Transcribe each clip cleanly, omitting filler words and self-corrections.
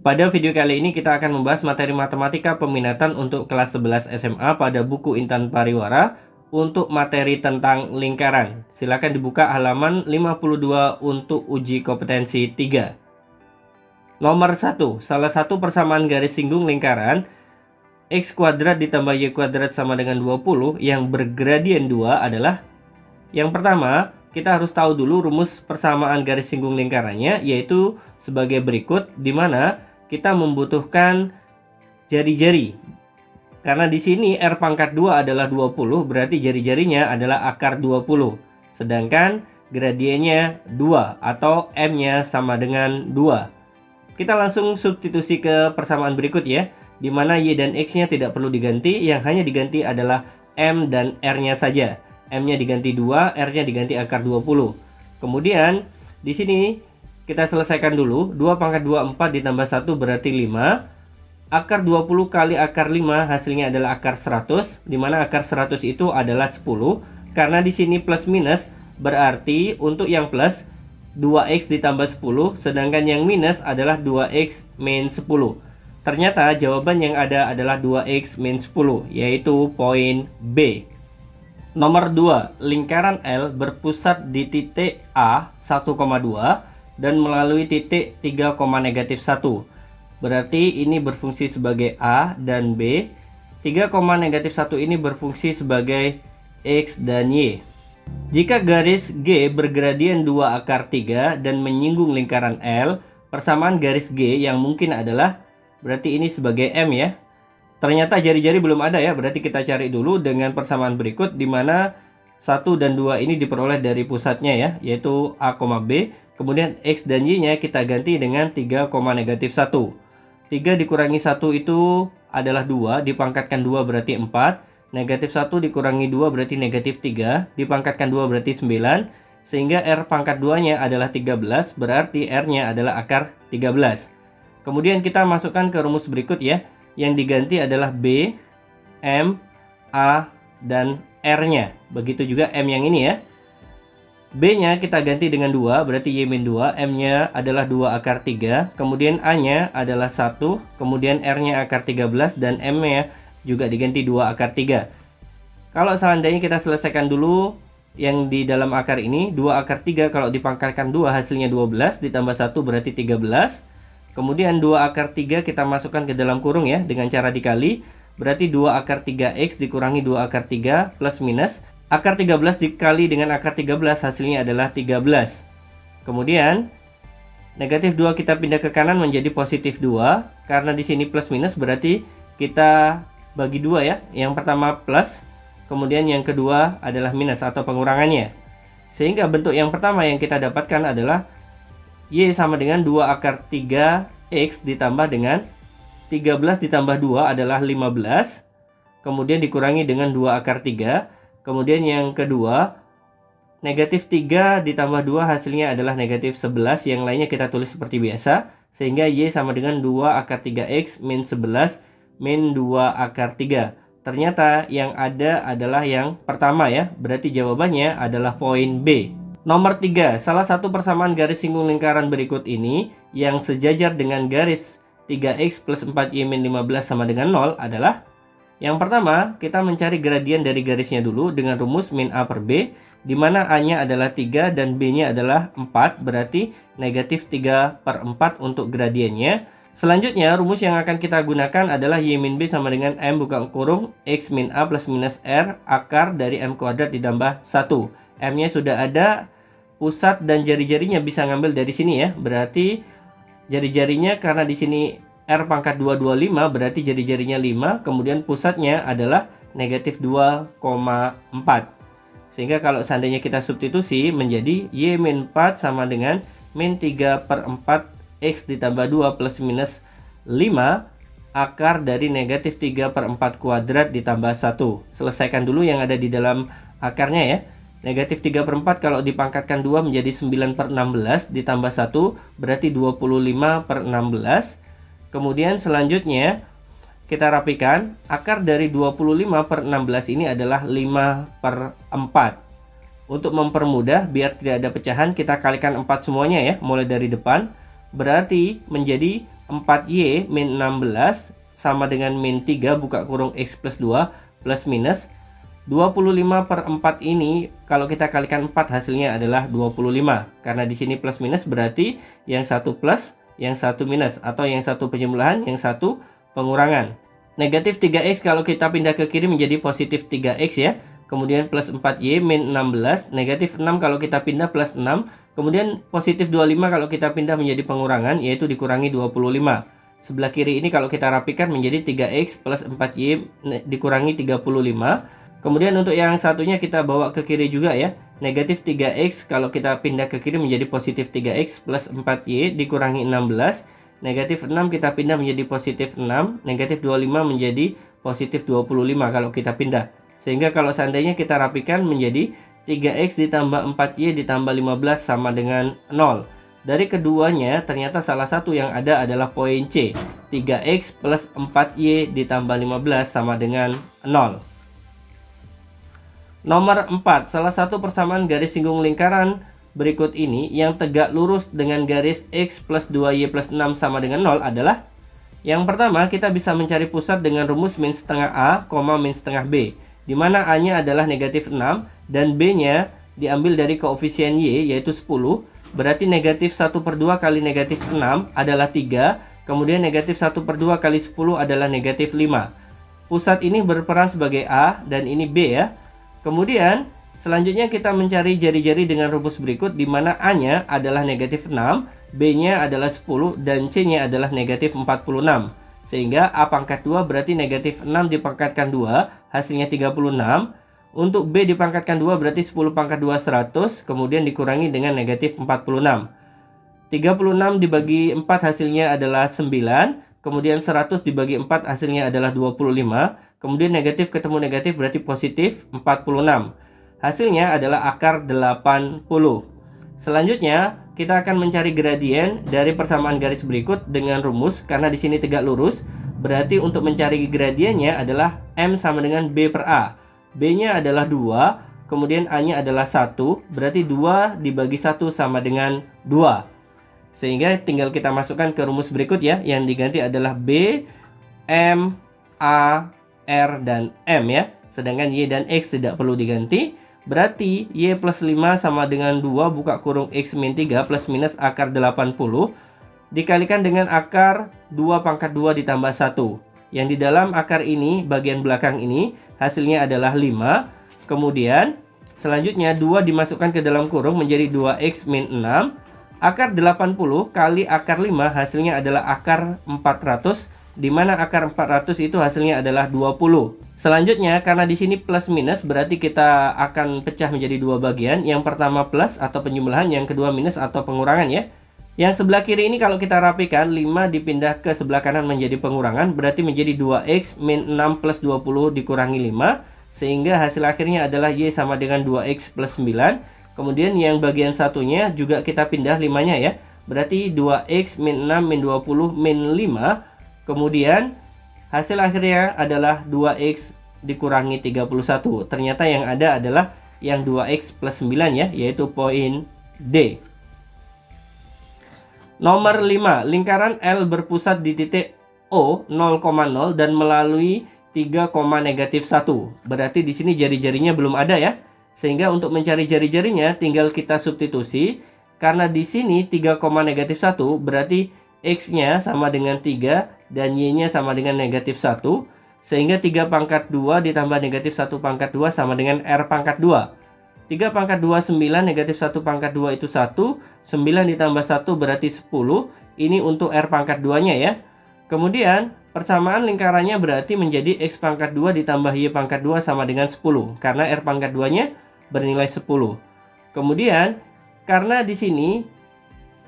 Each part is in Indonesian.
Pada video kali ini kita akan membahas materi matematika peminatan untuk kelas 11 SMA pada buku Intan Pariwara untuk materi tentang lingkaran. Silakan dibuka halaman 52 untuk uji kompetensi 3. Nomor 1, salah satu persamaan garis singgung lingkaran x kuadrat ditambah y kuadrat sama dengan 20 yang bergradien 2 adalah, yang pertama, kita harus tahu dulu rumus persamaan garis singgung lingkarannya, yaitu sebagai berikut, di mana kita membutuhkan jari-jari. Karena di sini R pangkat 2 adalah 20, berarti jari-jarinya adalah akar 20. Sedangkan gradiennya 2 atau M-nya sama dengan 2. Kita langsung substitusi ke persamaan berikut ya, di mana Y dan X-nya tidak perlu diganti, yang hanya diganti adalah M dan R-nya saja. M-nya diganti 2, R-nya diganti akar 20. Kemudian di sini kita selesaikan dulu. 2 pangkat 2 4 ditambah 1 berarti 5. Akar 20 kali akar 5 hasilnya adalah akar 100, di mana akar 100 itu adalah 10. Karena di sini plus minus berarti untuk yang plus 2x ditambah 10, sedangkan yang minus adalah 2x min 10. Ternyata jawaban yang ada adalah 2x min 10, yaitu poin B. Nomor 2, lingkaran L berpusat di titik A 1,2 dan melalui titik 3, -1. Berarti ini berfungsi sebagai A dan B. 3, -1 ini berfungsi sebagai X dan Y. Jika garis G bergradien 2 akar 3 dan menyinggung lingkaran L, persamaan garis G yang mungkin adalah, berarti ini sebagai M ya. Ternyata jari-jari belum ada ya, berarti kita cari dulu dengan persamaan berikut, di mana 1 dan 2 ini diperoleh dari pusatnya ya, yaitu A, B. Kemudian X dan Y-nya kita ganti dengan 3, -1. 3 dikurangi 1 itu adalah 2, dipangkatkan 2 berarti 4. Negatif 1 dikurangi 2 berarti negatif 3, dipangkatkan 2 berarti 9. Sehingga R pangkat 2-nya adalah 13, berarti R-nya adalah akar 13. Kemudian kita masukkan ke rumus berikut ya, yang diganti adalah B, M, A, dan R-nya. Begitu juga M yang ini ya. B-nya kita ganti dengan 2, berarti Y min 2. M-nya adalah 2 akar 3. Kemudian A-nya adalah 1. Kemudian R-nya akar 13. Dan M-nya juga diganti 2 akar 3. Kalau seandainya kita selesaikan dulu yang di dalam akar ini, 2 akar 3 kalau dipangkatkan 2 hasilnya 12. Ditambah 1 berarti 13. Kemudian 2 akar 3 kita masukkan ke dalam kurung ya, dengan cara dikali. Berarti 2 akar 3X dikurangi 2 akar 3 plus minus. Akar 13 dikali dengan akar 13 hasilnya adalah 13. Kemudian negatif 2 kita pindah ke kanan menjadi positif 2. Karena di sini plus minus berarti kita bagi 2 ya. Yang pertama plus, kemudian yang kedua adalah minus atau pengurangannya. Sehingga bentuk yang pertama yang kita dapatkan adalah Y sama dengan 2 akar 3X ditambah dengan 13 ditambah 2 adalah 15. Kemudian dikurangi dengan 2 akar 3. Kemudian yang kedua, negatif 3 ditambah 2 hasilnya adalah negatif 11. Yang lainnya kita tulis seperti biasa. Sehingga Y sama dengan 2 akar 3X min 11 min 2 akar 3. Ternyata yang ada adalah yang pertama ya. Berarti jawabannya adalah poin B. Nomor 3, salah satu persamaan garis singgung lingkaran berikut ini yang sejajar dengan garis 3X plus 4Y min 15 sama dengan 0 adalah, yang pertama, kita mencari gradien dari garisnya dulu dengan rumus min A per B, di mana A-nya adalah 3 dan B-nya adalah 4, berarti negatif 3 per 4 untuk gradiennya. Selanjutnya, rumus yang akan kita gunakan adalah Y min B sama dengan M buka kurung X min A plus minus R akar dari M kuadrat ditambah 1. M-nya sudah ada, pusat dan jari-jarinya bisa ngambil dari sini ya. Berarti jari-jarinya karena di sini R pangkat 225 berarti jari-jarinya 5, kemudian pusatnya adalah negatif 2,4. Sehingga kalau seandainya kita substitusi menjadi Y min 4 sama dengan min 3 per 4 X ditambah 2 plus minus 5 akar dari negatif 3 per 4 kuadrat ditambah 1. Selesaikan dulu yang ada di dalam akarnya ya. Negatif 3 per 4 kalau dipangkatkan 2 menjadi 9 per 16 ditambah 1 berarti 25 per 16. Kemudian selanjutnya kita rapikan, akar dari 25 per 16 ini adalah 5 per 4. Untuk mempermudah biar tidak ada pecahan, kita kalikan 4 semuanya ya, mulai dari depan. Berarti menjadi 4Y min 16 sama dengan min 3 buka kurung X plus 2 plus minus 25 per 4 ini kalau kita kalikan 4 hasilnya adalah 25. Karena di sini plus minus berarti yang satu plus, yang satu minus, atau yang satu penjumlahan, yang satu pengurangan. Negatif 3X kalau kita pindah ke kiri menjadi positif 3X ya. Kemudian plus 4Y min 16, negatif 6 kalau kita pindah plus 6. Kemudian positif 25 kalau kita pindah menjadi pengurangan, yaitu dikurangi 25. Sebelah kiri ini kalau kita rapikan menjadi 3X plus 4Y dikurangi 35. Kemudian untuk yang satunya kita bawa ke kiri juga ya. Negatif 3X kalau kita pindah ke kiri menjadi positif 3X plus 4Y dikurangi 16. Negatif 6 kita pindah menjadi positif 6. Negatif 25 menjadi positif 25 kalau kita pindah. Sehingga kalau seandainya kita rapikan menjadi 3X ditambah 4Y ditambah 15 sama dengan 0. Dari keduanya ternyata salah satu yang ada adalah poin C. 3X plus 4Y ditambah 15 sama dengan 0. Nomor 4, salah satu persamaan garis singgung lingkaran berikut ini yang tegak lurus dengan garis X plus 2Y plus 6 sama dengan 0 adalah yang pertama, kita bisa mencari pusat dengan rumus min setengah A, min setengah B, di mana A-nya adalah negatif 6 dan B-nya diambil dari koefisien Y yaitu 10, berarti negatif 1/2 kali negatif 6 adalah 3, kemudian negatif 1/2 kali 10 adalah negatif 5. Pusat ini berperan sebagai A dan ini B ya. Kemudian selanjutnya kita mencari jari-jari dengan rumus berikut di mana A-nya adalah negatif 6, B-nya adalah 10, dan C-nya adalah negatif 46. Sehingga A pangkat 2 berarti negatif 6 dipangkatkan 2, hasilnya 36. Untuk B dipangkatkan 2 berarti 10 pangkat 2 100, kemudian dikurangi dengan negatif 46. 36 dibagi 4 hasilnya adalah 9, kemudian 100 dibagi 4 hasilnya adalah 25. Kemudian negatif ketemu negatif berarti positif 46. Hasilnya adalah akar 80. Selanjutnya, kita akan mencari gradien dari persamaan garis berikut dengan rumus. Karena di sini tegak lurus, berarti untuk mencari gradiennya adalah M sama dengan B per A. B-nya adalah 2, kemudian A-nya adalah 1, berarti 2 dibagi 1 sama dengan 2. Sehingga tinggal kita masukkan ke rumus berikut ya. Yang diganti adalah B, M, A, R, dan M ya. Sedangkan Y dan X tidak perlu diganti. Berarti Y plus 5 sama dengan 2 buka kurung X min 3 plus minus akar 80 dikalikan dengan akar 2 pangkat 2 ditambah 1. Yang di dalam akar ini, bagian belakang ini, hasilnya adalah 5. Kemudian selanjutnya 2 dimasukkan ke dalam kurung menjadi 2X min 6. Akar 80 kali akar 5 hasilnya adalah akar 400. Di mana akar 400 itu hasilnya adalah 20. Selanjutnya, karena di sini plus minus berarti kita akan pecah menjadi dua bagian. Yang pertama plus atau penjumlahan, yang kedua minus atau pengurangan ya. Yang sebelah kiri ini kalau kita rapikan, 5 dipindah ke sebelah kanan menjadi pengurangan, berarti menjadi 2X min 6 plus 20 dikurangi 5. Sehingga hasil akhirnya adalah Y sama dengan 2X plus 9. Kemudian yang bagian satunya juga kita pindah 5-nya ya. Berarti 2X min 6 min 20 min 5. Kemudian hasil akhirnya adalah 2X dikurangi 31. Ternyata yang ada adalah yang 2X plus 9 ya, yaitu poin D. Nomor 5, lingkaran L berpusat di titik O 0,0 dan melalui 3, negatif 1. Berarti di sini jari-jarinya belum ada ya. Sehingga untuk mencari jari-jarinya tinggal kita substitusi. Karena di sini 3, negatif 1 berarti X-nya sama dengan 3 dan Y-nya sama dengan negatif 1. Sehingga 3 pangkat 2 ditambah negatif 1 pangkat 2 sama dengan R pangkat 2. 3 pangkat 2 9, negatif 1 pangkat 2 itu 1. 9 ditambah 1 berarti 10. Ini untuk R pangkat 2-nya ya. Kemudian persamaan lingkarannya berarti menjadi X pangkat 2 ditambah Y pangkat 2 sama dengan 10. Karena R pangkat 2-nya bernilai 10. Kemudian karena di sini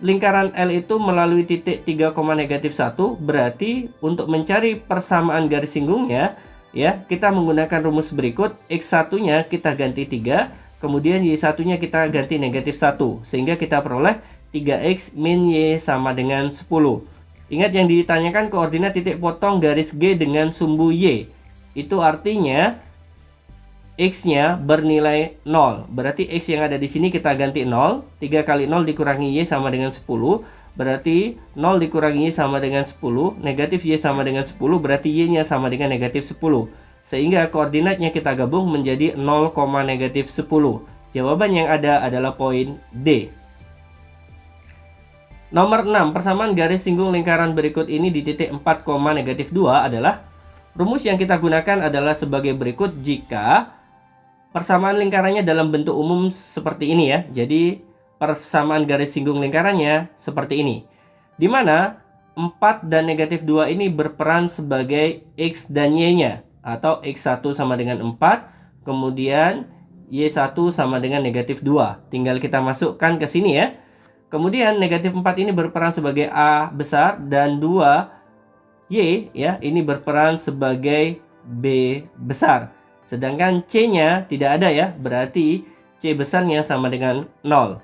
lingkaran L itu melalui titik 3, negatif 1, berarti untuk mencari persamaan garis singgungnya ya, kita menggunakan rumus berikut. X1-nya kita ganti 3, kemudian Y1-nya kita ganti negatif 1, sehingga kita peroleh 3X min Y sama dengan 10. Ingat yang ditanyakan koordinat titik potong garis G dengan sumbu Y. Itu artinya X-nya bernilai 0. Berarti X yang ada di sini kita ganti 0. 3 kali 0 dikurangi Y sama dengan 10. berarti 0 dikurangi Y sama dengan 10, negatif Y sama dengan 10, berarti Y-nya sama dengan negatif 10. Sehingga koordinatnya kita gabung menjadi 0, negatif 10. Jawaban yang ada adalah poin D. Nomor 6, persamaan garis singgung lingkaran berikut ini di titik 4, negatif 2 adalah, rumus yang kita gunakan adalah sebagai berikut jika persamaan lingkarannya dalam bentuk umum seperti ini ya. Jadi persamaan garis singgung lingkarannya seperti ini, di mana 4 dan negatif 2 ini berperan sebagai X dan Y-nya, atau X1 sama dengan 4, kemudian Y1 sama dengan negatif 2. Tinggal kita masukkan ke sini ya. Kemudian negatif 4 ini berperan sebagai A besar, dan 2Y ya, ini berperan sebagai B besar. Sedangkan C-nya tidak ada ya, berarti C besarnya sama dengan 0.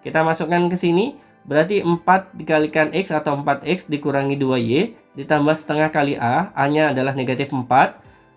Kita masukkan ke sini, berarti 4 dikalikan X atau 4X dikurangi 2Y ditambah setengah kali A, A-nya adalah negatif 4,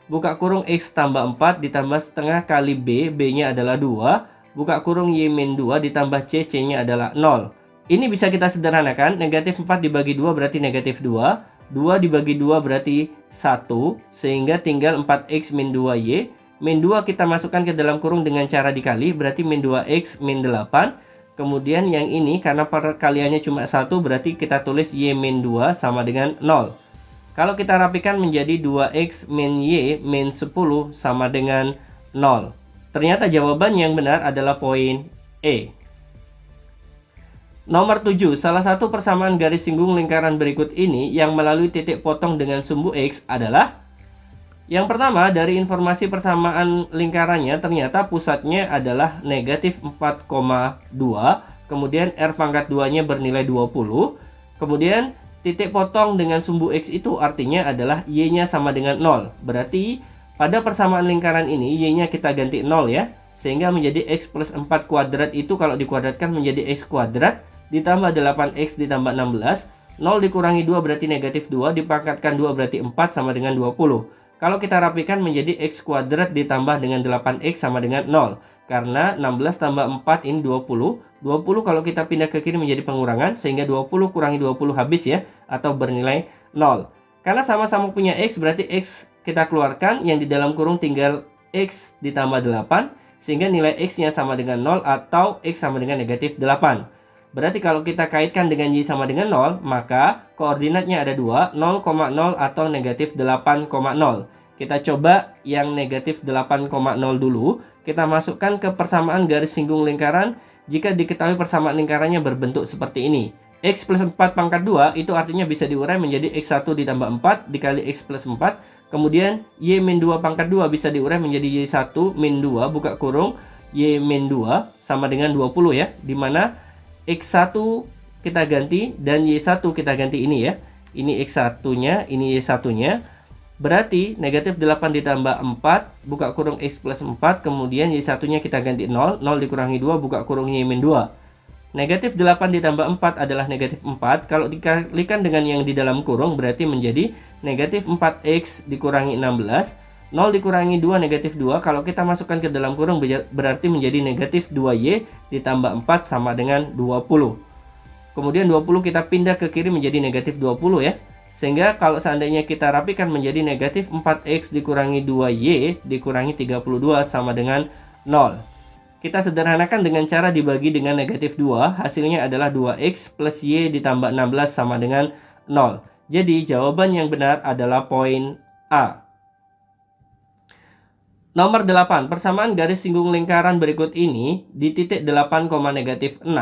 buka kurung X tambah 4 ditambah setengah kali B, B-nya adalah 2, buka kurung Y min 2 ditambah C, C-nya adalah 0. Ini bisa kita sederhanakan, negatif 4 dibagi 2 berarti negatif 2, 2 dibagi 2 berarti 1, sehingga tinggal 4X min 2Y. Min 2 kita masukkan ke dalam kurung dengan cara dikali, berarti min 2X min 8. Kemudian yang ini karena perkaliannya cuma 1, berarti kita tulis Y min 2 sama dengan 0. Kalau kita rapikan menjadi 2X min Y min 10 sama dengan 0. Ternyata jawaban yang benar adalah poin E. Nomor 7, salah satu persamaan garis singgung lingkaran berikut ini yang melalui titik potong dengan sumbu X adalah, yang pertama, dari informasi persamaan lingkarannya ternyata pusatnya adalah negatif 4,2, kemudian R pangkat 2-nya bernilai 20, kemudian titik potong dengan sumbu X itu artinya adalah Y-nya sama dengan 0. Berarti pada persamaan lingkaran ini Y-nya kita ganti 0 ya, sehingga menjadi X plus 4 kuadrat itu kalau dikuadratkan menjadi X kuadrat ditambah 8X ditambah 16, 0 dikurangi 2 berarti negatif 2, dipangkatkan 2 berarti 4 sama dengan 20. Kalau kita rapikan menjadi X kuadrat ditambah dengan 8X sama dengan 0. Karena 16 tambah 4 ini 20. 20 kalau kita pindah ke kiri menjadi pengurangan, sehingga 20 kurangi 20 habis ya, atau bernilai 0. Karena sama-sama punya X, berarti X kita keluarkan, yang di dalam kurung tinggal X ditambah 8, sehingga nilai X-nya sama dengan 0 atau X sama dengan negatif 8. Berarti kalau kita kaitkan dengan Y sama dengan 0, maka koordinatnya ada 2, 0,0 atau negatif 8,0. Kita coba yang negatif 8,0 dulu. Kita masukkan ke persamaan garis singgung lingkaran jika diketahui persamaan lingkarannya berbentuk seperti ini. X plus 4 pangkat 2 itu artinya bisa diurai menjadi X1 ditambah 4 dikali X plus 4. Kemudian Y min 2 pangkat 2 bisa diurai menjadi Y1 min 2 buka kurung Y min 2 sama dengan 20 ya. Dimana X1 kita ganti dan Y1 kita ganti ini ya. Ini X1-nya, ini Y1-nya. Berarti negatif 8 ditambah 4 buka kurung X plus 4, kemudian Y1-nya kita ganti 0, 0 dikurangi 2 buka kurung Y min 2. Negatif 8 ditambah 4 adalah negatif 4. Kalau dikalikan dengan yang di dalam kurung berarti menjadi negatif 4X dikurangi 16. 0 dikurangi 2 negatif 2. Kalau kita masukkan ke dalam kurung berarti menjadi negatif 2Y ditambah 4 sama dengan 20. Kemudian 20 kita pindah ke kiri menjadi negatif 20 ya. Sehingga kalau seandainya kita rapikan menjadi negatif 4X dikurangi 2Y dikurangi 32 sama dengan 0. Kita sederhanakan dengan cara dibagi dengan negatif 2. Hasilnya adalah 2X plus Y ditambah 16 sama dengan 0. Jadi jawaban yang benar adalah poin A. Nomor 8, persamaan garis singgung lingkaran berikut ini di titik 8, negatif 6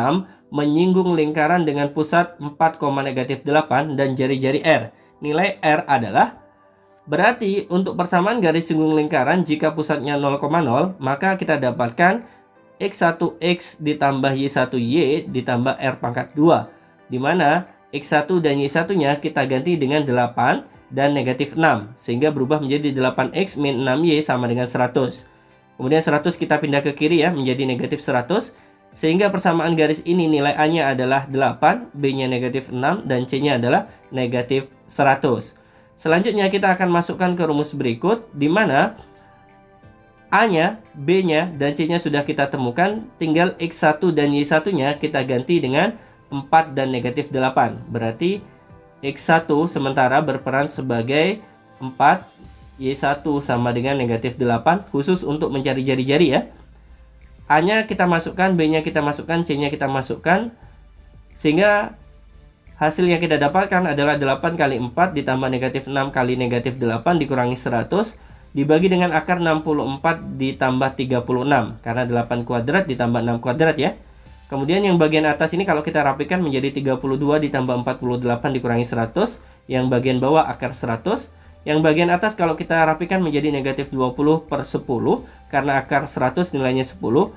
menyinggung lingkaran dengan pusat 4, negatif 8 dan jari-jari R. Nilai R adalah, berarti untuk persamaan garis singgung lingkaran jika pusatnya 0,0 maka kita dapatkan X1X ditambah Y1Y ditambah R pangkat 2, dimana X1 dan Y1-nya kita ganti dengan 8 dan negatif 6, sehingga berubah menjadi 8X min 6Y sama dengan 100. Kemudian 100 kita pindah ke kiri ya, menjadi negatif 100, sehingga persamaan garis ini nilai A-nya adalah 8, B-nya negatif 6, dan C-nya adalah negatif 100. Selanjutnya kita akan masukkan ke rumus berikut, di mana A-nya, B-nya, dan C-nya sudah kita temukan, tinggal X1 dan Y1-nya kita ganti dengan 4 dan negatif 8. Berarti X1 sementara berperan sebagai 4, Y1 sama dengan negatif 8, khusus untuk mencari jari-jari ya. A-nya kita masukkan, B-nya kita masukkan, C-nya kita masukkan, sehingga hasil yang kita dapatkan adalah 8 kali 4 ditambah negatif 6 kali negatif 8 dikurangi 100 dibagi dengan akar 64 ditambah 36, karena 8 kuadrat ditambah 6 kuadrat ya. Kemudian yang bagian atas ini kalau kita rapikan menjadi 32 ditambah 48 dikurangi 100, yang bagian bawah akar 100. Yang bagian atas kalau kita rapikan menjadi negatif 20 per 10, karena akar 100 nilainya 10.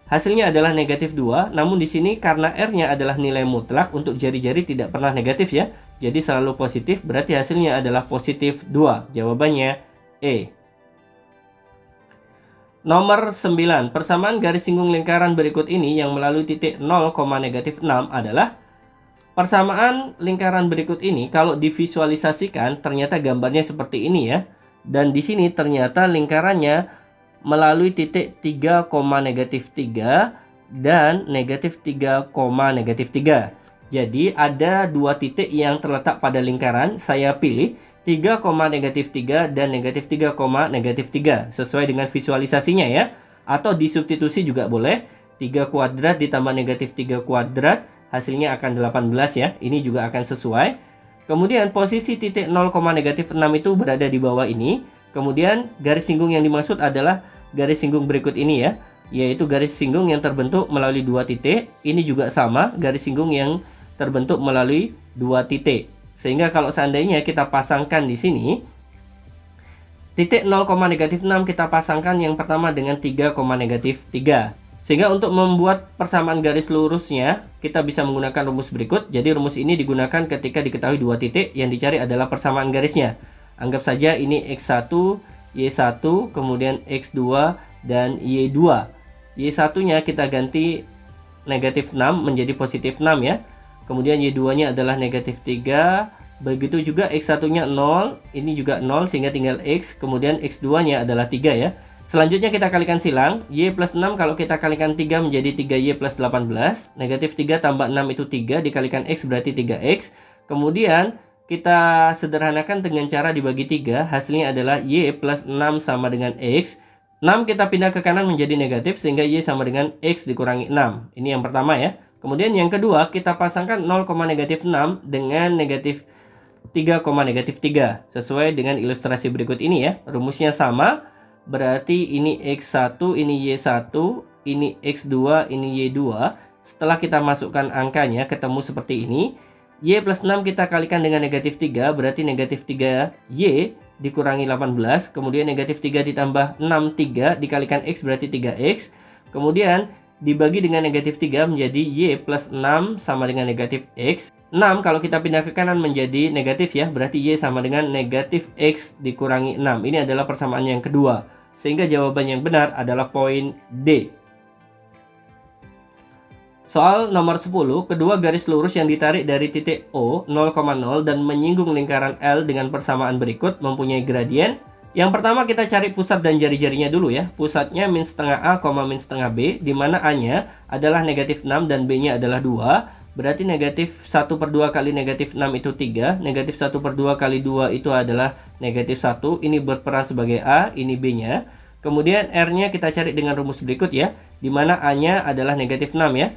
Hasilnya adalah negatif 2, namun di sini karena R-nya adalah nilai mutlak, untuk jari-jari tidak pernah negatif ya. Jadi selalu positif, berarti hasilnya adalah positif 2. Jawabannya E. Nomor 9, persamaan garis singgung lingkaran berikut ini yang melalui titik 0, negatif 6 adalah persamaan lingkaran berikut ini kalau divisualisasikan ternyata gambarnya seperti ini ya. Dan di sini ternyata lingkarannya melalui titik 3, negatif 3 dan negatif 3, negatif 3. Jadi ada dua titik yang terletak pada lingkaran. Saya pilih 3, negatif 3 dan negatif 3, negatif 3 sesuai dengan visualisasinya ya. Atau disubstitusi juga boleh. 3 kuadrat ditambah negatif 3 kuadrat, hasilnya akan 18 ya. Ini juga akan sesuai. Kemudian posisi titik 0, negatif 6 itu berada di bawah ini. Kemudian garis singgung yang dimaksud adalah garis singgung berikut ini ya, yaitu garis singgung yang terbentuk melalui dua titik. Ini juga sama, garis singgung yang terbentuk melalui dua titik. Sehingga kalau seandainya kita pasangkan di sini titik 0, negatif 6 kita pasangkan yang pertama dengan 3, negatif 3. Sehingga untuk membuat persamaan garis lurusnya kita bisa menggunakan rumus berikut. Jadi rumus ini digunakan ketika diketahui dua titik, yang dicari adalah persamaan garisnya. Anggap saja ini X1, Y1, kemudian X2 dan Y2. Y1-nya kita ganti negatif 6 menjadi positif 6 ya. Kemudian Y2-nya adalah negatif 3. Begitu juga X1-nya 0, ini juga 0 sehingga tinggal X. Kemudian X2-nya adalah 3 ya. Selanjutnya kita kalikan silang. Y plus 6 kalau kita kalikan 3 menjadi 3Y plus 18. Negatif 3 tambah 6 itu 3, dikalikan X berarti 3X. Kemudian kita sederhanakan dengan cara dibagi 3. Hasilnya adalah Y plus 6 sama dengan X. 6 kita pindah ke kanan menjadi negatif, sehingga Y sama dengan X dikurangi 6. Ini yang pertama ya. Kemudian yang kedua kita pasangkan 0, negatif 6 dengan negatif 3, negatif 3. Sesuai dengan ilustrasi berikut ini ya. Rumusnya sama. Berarti ini X1, ini Y1, ini X2, ini Y2. Setelah kita masukkan angkanya ketemu seperti ini. Y plus 6 kita kalikan dengan negatif 3, berarti negatif 3Y dikurangi 18. Kemudian negatif 3 ditambah 6, 3 dikalikan X berarti 3X. Kemudian dibagi dengan negatif 3 menjadi Y plus 6 sama dengan negatif X. 6 kalau kita pindah ke kanan menjadi negatif ya, berarti Y sama dengan negatif X dikurangi 6. Ini adalah persamaan yang kedua. Sehingga jawaban yang benar adalah poin D. Soal nomor 10, kedua garis lurus yang ditarik dari titik O 0,0 dan menyinggung lingkaran L dengan persamaan berikut mempunyai gradien. Yang pertama kita cari pusat dan jari-jarinya dulu ya. Pusatnya min setengah A, min setengah B, di mana A-nya adalah negatif 6 dan B-nya adalah 2. Berarti negatif 1/2 kali negatif 6 itu 3. Negatif 1/2 kali 2 itu adalah negatif 1. Ini berperan sebagai A, ini B-nya. Kemudian R-nya kita cari dengan rumus berikut ya, di mana A-nya adalah negatif 6 ya.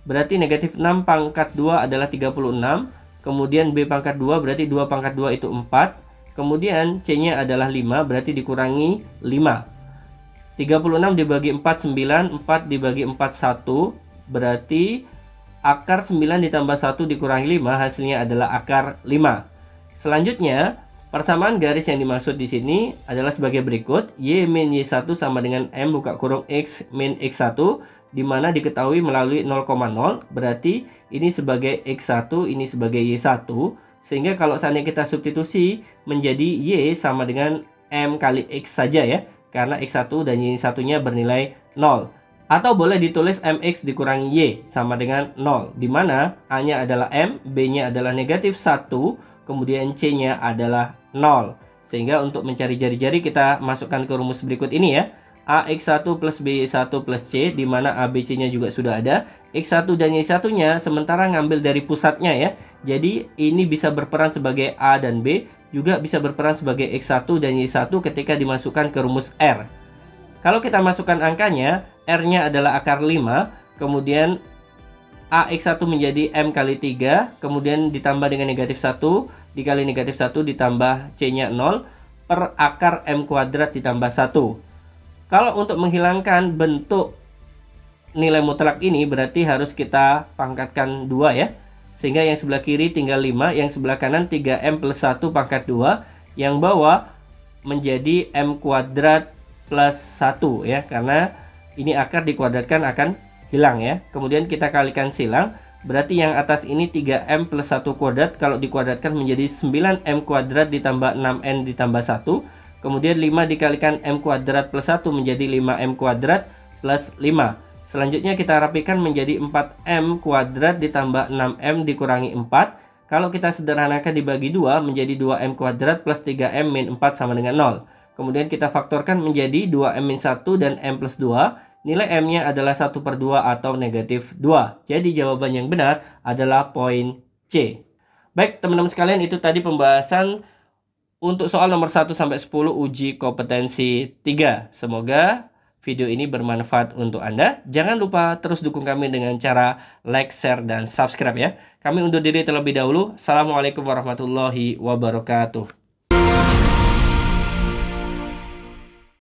Berarti negatif 6 pangkat 2 adalah 36. Kemudian B pangkat 2 berarti 2 pangkat 2 itu 4. Kemudian C-nya adalah 5, berarti dikurangi 5. 36 dibagi 4, 9. 4 dibagi 4, 1. Berarti akar 9 ditambah 1 dikurangi 5, hasilnya adalah akar 5. Selanjutnya, persamaan garis yang dimaksud di sini adalah sebagai berikut. Y min Y1 sama dengan M buka kurung X min X1, di mana diketahui melalui 0,0. Berarti ini sebagai X1, ini sebagai Y1. Sehingga kalau seandainya kita substitusi menjadi Y sama dengan M kali X saja ya. Karena X1 dan Y1-nya bernilai 0. Atau boleh ditulis MX dikurangi Y sama dengan 0. Di mana A-nya adalah M, B-nya adalah negatif 1, kemudian C-nya adalah 0. Sehingga untuk mencari jari-jari kita masukkan ke rumus berikut ini ya. AX1 plus BY1 plus C, di mana ABC-nya juga sudah ada. X1 dan Y1-nya sementara ngambil dari pusatnya ya. Jadi ini bisa berperan sebagai A dan B, juga bisa berperan sebagai X1 dan Y1 ketika dimasukkan ke rumus R. Kalau kita masukkan angkanya, R-nya adalah akar 5, kemudian AX1 menjadi M kali 3, kemudian ditambah dengan negatif 1, dikali negatif 1 ditambah C-nya 0, per akar M kuadrat ditambah 1. Kalau untuk menghilangkan bentuk nilai mutlak ini berarti harus kita pangkatkan 2 ya. Sehingga yang sebelah kiri tinggal 5, yang sebelah kanan 3M plus 1 pangkat 2. Yang bawah menjadi M kuadrat plus 1 ya. Karena ini akar dikuadratkan akan hilang ya. Kemudian kita kalikan silang. Berarti yang atas ini 3M plus 1 kuadrat. Kalau dikuadratkan menjadi 9M kuadrat ditambah 6N ditambah 1. Kemudian 5 dikalikan M kuadrat plus 1 menjadi 5M kuadrat plus 5. Selanjutnya kita rapikan menjadi 4M kuadrat ditambah 6M dikurangi 4. Kalau kita sederhanakan dibagi 2 menjadi 2M kuadrat plus 3M min 4 sama dengan 0. Kemudian kita faktorkan menjadi 2M min 1 dan M plus 2. Nilai M-nya adalah 1/2 atau negatif 2. Jadi jawaban yang benar adalah poin C. Baik teman-teman sekalian, itu tadi pembahasan untuk soal nomor 1 sampai 10 uji kompetensi 3. Semoga video ini bermanfaat untuk Anda. Jangan lupa terus dukung kami dengan cara like, share, dan subscribe ya. Kami undur diri terlebih dahulu. Assalamualaikum warahmatullahi wabarakatuh.